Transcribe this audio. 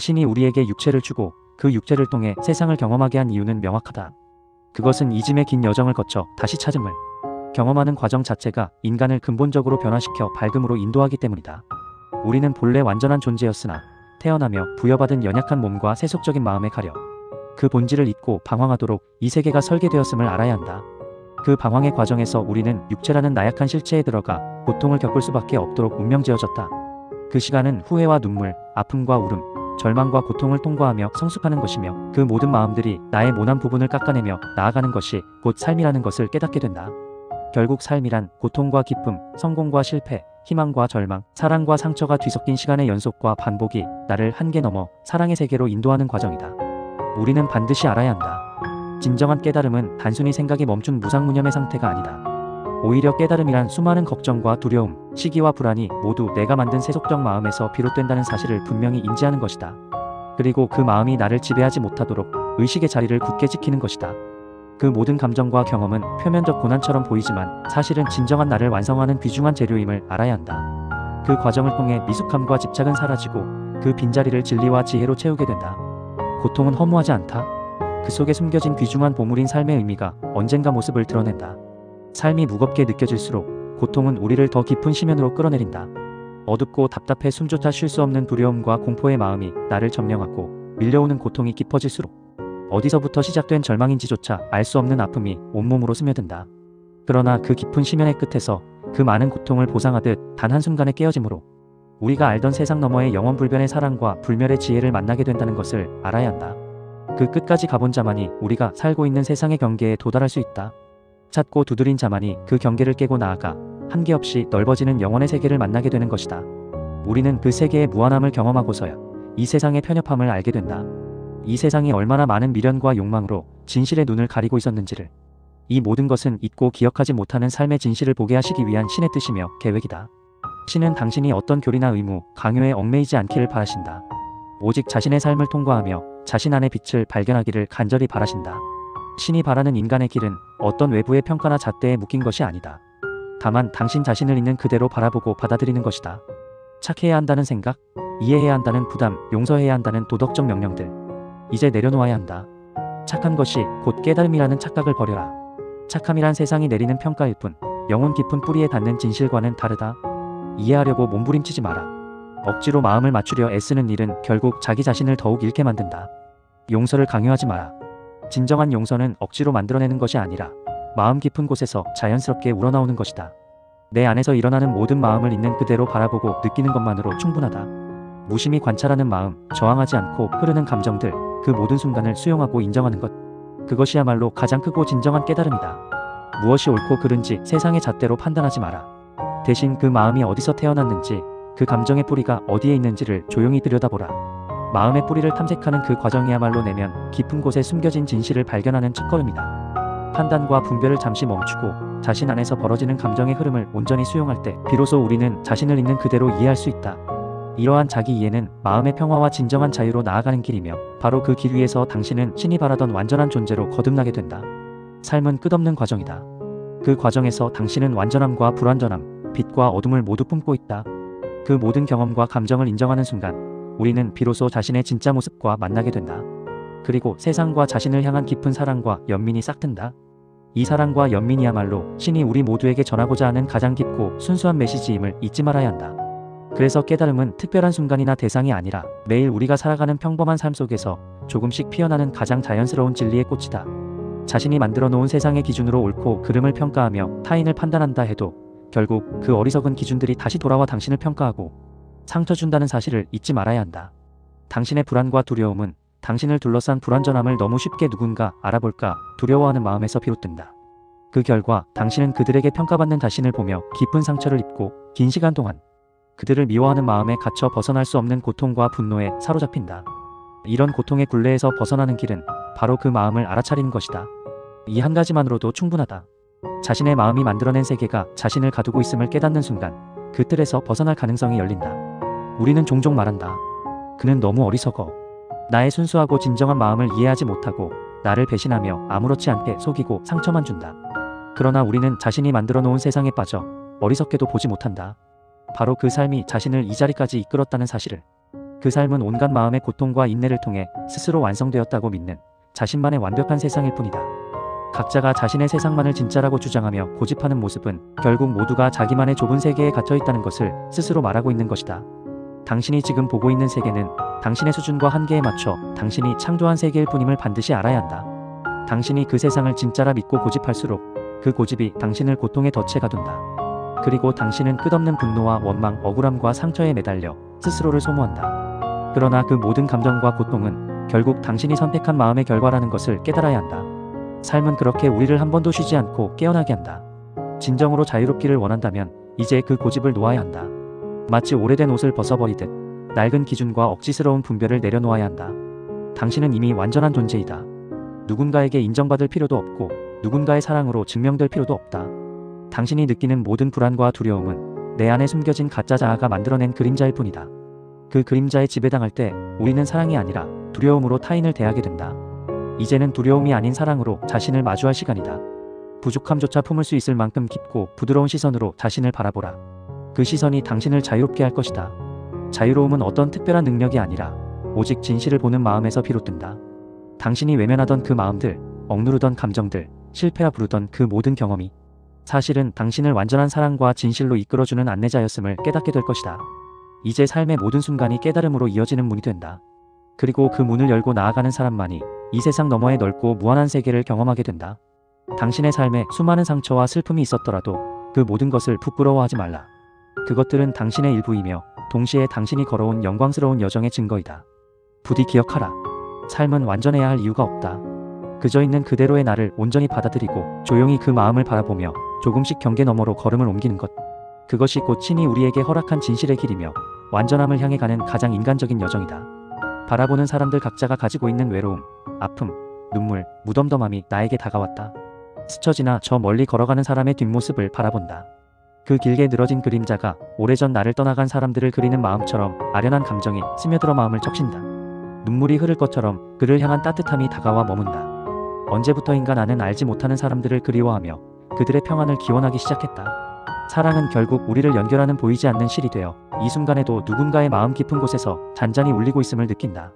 신이 우리에게 육체를 주고 그 육체를 통해 세상을 경험하게 한 이유는 명확하다. 그것은 이짐의 긴 여정을 거쳐 다시 찾음을 경험하는 과정 자체가 인간을 근본적으로 변화시켜 밝음으로 인도하기 때문이다. 우리는 본래 완전한 존재였으나 태어나며 부여받은 연약한 몸과 세속적인 마음에 가려 그 본질을 잊고 방황하도록 이 세계가 설계되었음을 알아야 한다. 그 방황의 과정에서 우리는 육체라는 나약한 실체에 들어가 고통을 겪을 수밖에 없도록 운명지어졌다. 그 시간은 후회와 눈물, 아픔과 울음, 절망과 고통을 통과하며 성숙하는 것이며 그 모든 마음들이 나의 모난 부분을 깎아내며 나아가는 것이 곧 삶이라는 것을 깨닫게 된다. 결국 삶이란 고통과 기쁨, 성공과 실패, 희망과 절망, 사랑과 상처가 뒤섞인 시간의 연속과 반복이 나를 한계 넘어 사랑의 세계로 인도하는 과정이다. 우리는 반드시 알아야 한다. 진정한 깨달음은 단순히 생각이 멈춘 무상무념의 상태가 아니다. 오히려 깨달음이란 수많은 걱정과 두려움, 시기와 불안이 모두 내가 만든 세속적 마음에서 비롯된다는 사실을 분명히 인지하는 것이다. 그리고 그 마음이 나를 지배하지 못하도록 의식의 자리를 굳게 지키는 것이다. 그 모든 감정과 경험은 표면적 고난처럼 보이지만 사실은 진정한 나를 완성하는 귀중한 재료임을 알아야 한다. 그 과정을 통해 미숙함과 집착은 사라지고 그 빈자리를 진리와 지혜로 채우게 된다. 고통은 허무하지 않다. 그 속에 숨겨진 귀중한 보물인 삶의 의미가 언젠가 모습을 드러낸다. 삶이 무겁게 느껴질수록 고통은 우리를 더 깊은 심연으로 끌어내린다. 어둡고 답답해 숨조차 쉴 수 없는 두려움과 공포의 마음이 나를 점령하고 밀려오는 고통이 깊어질수록 어디서부터 시작된 절망인지조차 알 수 없는 아픔이 온몸으로 스며든다. 그러나 그 깊은 심연의 끝에서 그 많은 고통을 보상하듯 단 한순간의 깨어짐으로 우리가 알던 세상 너머의 영원불변의 사랑과 불멸의 지혜를 만나게 된다는 것을 알아야 한다. 그 끝까지 가본 자만이 우리가 살고 있는 세상의 경계에 도달할 수 있다. 찾고 두드린 자만이 그 경계를 깨고 나아가 한계 없이 넓어지는 영원의 세계를 만나게 되는 것이다. 우리는 그 세계의 무한함을 경험하고서야 이 세상의 편협함을 알게 된다. 이 세상이 얼마나 많은 미련과 욕망으로 진실의 눈을 가리고 있었는지를, 이 모든 것은 잊고 기억하지 못하는 삶의 진실을 보게 하시기 위한 신의 뜻이며 계획이다. 신은 당신이 어떤 교리나 의무, 강요에 얽매이지 않기를 바라신다. 오직 자신의 삶을 통과하며 자신 안의 빛을 발견하기를 간절히 바라신다. 신이 바라는 인간의 길은 어떤 외부의 평가나 잣대에 묶인 것이 아니다. 다만 당신 자신을 있는 그대로 바라보고 받아들이는 것이다. 착해야 한다는 생각, 이해해야 한다는 부담, 용서해야 한다는 도덕적 명령들, 이제 내려놓아야 한다. 착한 것이 곧 깨달음이라는 착각을 버려라. 착함이란 세상이 내리는 평가일 뿐 영혼 깊은 뿌리에 닿는 진실과는 다르다. 이해하려고 몸부림치지 마라. 억지로 마음을 맞추려 애쓰는 일은 결국 자기 자신을 더욱 잃게 만든다. 용서를 강요하지 마라. 진정한 용서는 억지로 만들어내는 것이 아니라 마음 깊은 곳에서 자연스럽게 우러나오는 것이다. 내 안에서 일어나는 모든 마음을 있는 그대로 바라보고 느끼는 것만으로 충분하다. 무심히 관찰하는 마음, 저항하지 않고 흐르는 감정들, 그 모든 순간을 수용하고 인정하는 것, 그것이야말로 가장 크고 진정한 깨달음이다. 무엇이 옳고 그른지 세상의 잣대로 판단하지 마라. 대신 그 마음이 어디서 태어났는지, 그 감정의 뿌리가 어디에 있는지를 조용히 들여다보라. 마음의 뿌리를 탐색하는 그 과정이야말로 내면 깊은 곳에 숨겨진 진실을 발견하는 첫걸음이다. 판단과 분별을 잠시 멈추고 자신 안에서 벌어지는 감정의 흐름을 온전히 수용할 때 비로소 우리는 자신을 있는 그대로 이해할 수 있다. 이러한 자기 이해는 마음의 평화와 진정한 자유로 나아가는 길이며 바로 그 길 위에서 당신은 신이 바라던 완전한 존재로 거듭나게 된다. 삶은 끝없는 과정이다. 그 과정에서 당신은 완전함과 불완전함, 빛과 어둠을 모두 품고 있다. 그 모든 경험과 감정을 인정하는 순간 우리는 비로소 자신의 진짜 모습과 만나게 된다. 그리고 세상과 자신을 향한 깊은 사랑과 연민이 싹튼다. 이 사랑과 연민이야말로 신이 우리 모두에게 전하고자 하는 가장 깊고 순수한 메시지임을 잊지 말아야 한다. 그래서 깨달음은 특별한 순간이나 대상이 아니라 매일 우리가 살아가는 평범한 삶 속에서 조금씩 피어나는 가장 자연스러운 진리의 꽃이다. 자신이 만들어 놓은 세상의 기준으로 옳고 그름을 평가하며 타인을 판단한다 해도 결국 그 어리석은 기준들이 다시 돌아와 당신을 평가하고 상처 준다는 사실을 잊지 말아야 한다. 당신의 불안과 두려움은 당신을 둘러싼 불완전함을 너무 쉽게 누군가 알아볼까 두려워하는 마음에서 비롯된다. 그 결과 당신은 그들에게 평가받는 자신을 보며 깊은 상처를 입고 긴 시간 동안 그들을 미워하는 마음에 갇혀 벗어날 수 없는 고통과 분노에 사로잡힌다. 이런 고통의 굴레에서 벗어나는 길은 바로 그 마음을 알아차리는 것이다. 이 한 가지만으로도 충분하다. 자신의 마음이 만들어낸 세계가 자신을 가두고 있음을 깨닫는 순간 그 틀에서 벗어날 가능성이 열린다. 우리는 종종 말한다. 그는 너무 어리석어. 나의 순수하고 진정한 마음을 이해하지 못하고 나를 배신하며 아무렇지 않게 속이고 상처만 준다. 그러나 우리는 자신이 만들어 놓은 세상에 빠져 어리석게도 보지 못한다. 바로 그 삶이 자신을 이 자리까지 이끌었다는 사실을. 그 삶은 온갖 마음의 고통과 인내를 통해 스스로 완성되었다고 믿는 자신만의 완벽한 세상일 뿐이다. 각자가 자신의 세상만을 진짜라고 주장하며 고집하는 모습은 결국 모두가 자기만의 좁은 세계에 갇혀 있다는 것을 스스로 말하고 있는 것이다. 당신이 지금 보고 있는 세계는 당신의 수준과 한계에 맞춰 당신이 창조한 세계일 뿐임을 반드시 알아야 한다. 당신이 그 세상을 진짜라 믿고 고집할수록 그 고집이 당신을 고통의 덫에 가둔다. 그리고 당신은 끝없는 분노와 원망, 억울함과 상처에 매달려 스스로를 소모한다. 그러나 그 모든 감정과 고통은 결국 당신이 선택한 마음의 결과라는 것을 깨달아야 한다. 삶은 그렇게 우리를 한 번도 쉬지 않고 깨어나게 한다. 진정으로 자유롭기를 원한다면 이제 그 고집을 놓아야 한다. 마치 오래된 옷을 벗어버리듯 낡은 기준과 억지스러운 분별을 내려놓아야 한다. 당신은 이미 완전한 존재이다. 누군가에게 인정받을 필요도 없고 누군가의 사랑으로 증명될 필요도 없다. 당신이 느끼는 모든 불안과 두려움은 내 안에 숨겨진 가짜 자아가 만들어낸 그림자일 뿐이다. 그 그림자에 지배당할 때 우리는 사랑이 아니라 두려움으로 타인을 대하게 된다. 이제는 두려움이 아닌 사랑으로 자신을 마주할 시간이다. 부족함조차 품을 수 있을 만큼 깊고 부드러운 시선으로 자신을 바라보라. 그 시선이 당신을 자유롭게 할 것이다. 자유로움은 어떤 특별한 능력이 아니라 오직 진실을 보는 마음에서 비롯된다. 당신이 외면하던 그 마음들, 억누르던 감정들, 실패라 부르던 그 모든 경험이 사실은 당신을 완전한 사랑과 진실로 이끌어주는 안내자였음을 깨닫게 될 것이다. 이제 삶의 모든 순간이 깨달음으로 이어지는 문이 된다. 그리고 그 문을 열고 나아가는 사람만이 이 세상 너머의 넓고 무한한 세계를 경험하게 된다. 당신의 삶에 수많은 상처와 슬픔이 있었더라도 그 모든 것을 부끄러워하지 말라. 그것들은 당신의 일부이며 동시에 당신이 걸어온 영광스러운 여정의 증거이다. 부디 기억하라. 삶은 완전해야 할 이유가 없다. 그저 있는 그대로의 나를 온전히 받아들이고 조용히 그 마음을 바라보며 조금씩 경계 너머로 걸음을 옮기는 것. 그것이 곧 신이 우리에게 허락한 진실의 길이며 완전함을 향해 가는 가장 인간적인 여정이다. 바라보는 사람들 각자가 가지고 있는 외로움, 아픔, 눈물, 무덤덤함이 나에게 다가왔다. 스쳐 지나 저 멀리 걸어가는 사람의 뒷모습을 바라본다. 그 길게 늘어진 그림자가 오래전 나를 떠나간 사람들을 그리는 마음처럼 아련한 감정이 스며들어 마음을 적신다. 눈물이 흐를 것처럼 그를 향한 따뜻함이 다가와 머문다. 언제부터인가 나는 알지 못하는 사람들을 그리워하며 그들의 평안을 기원하기 시작했다. 사랑은 결국 우리를 연결하는 보이지 않는 실이 되어 이 순간에도 누군가의 마음 깊은 곳에서 잔잔히 울리고 있음을 느낀다.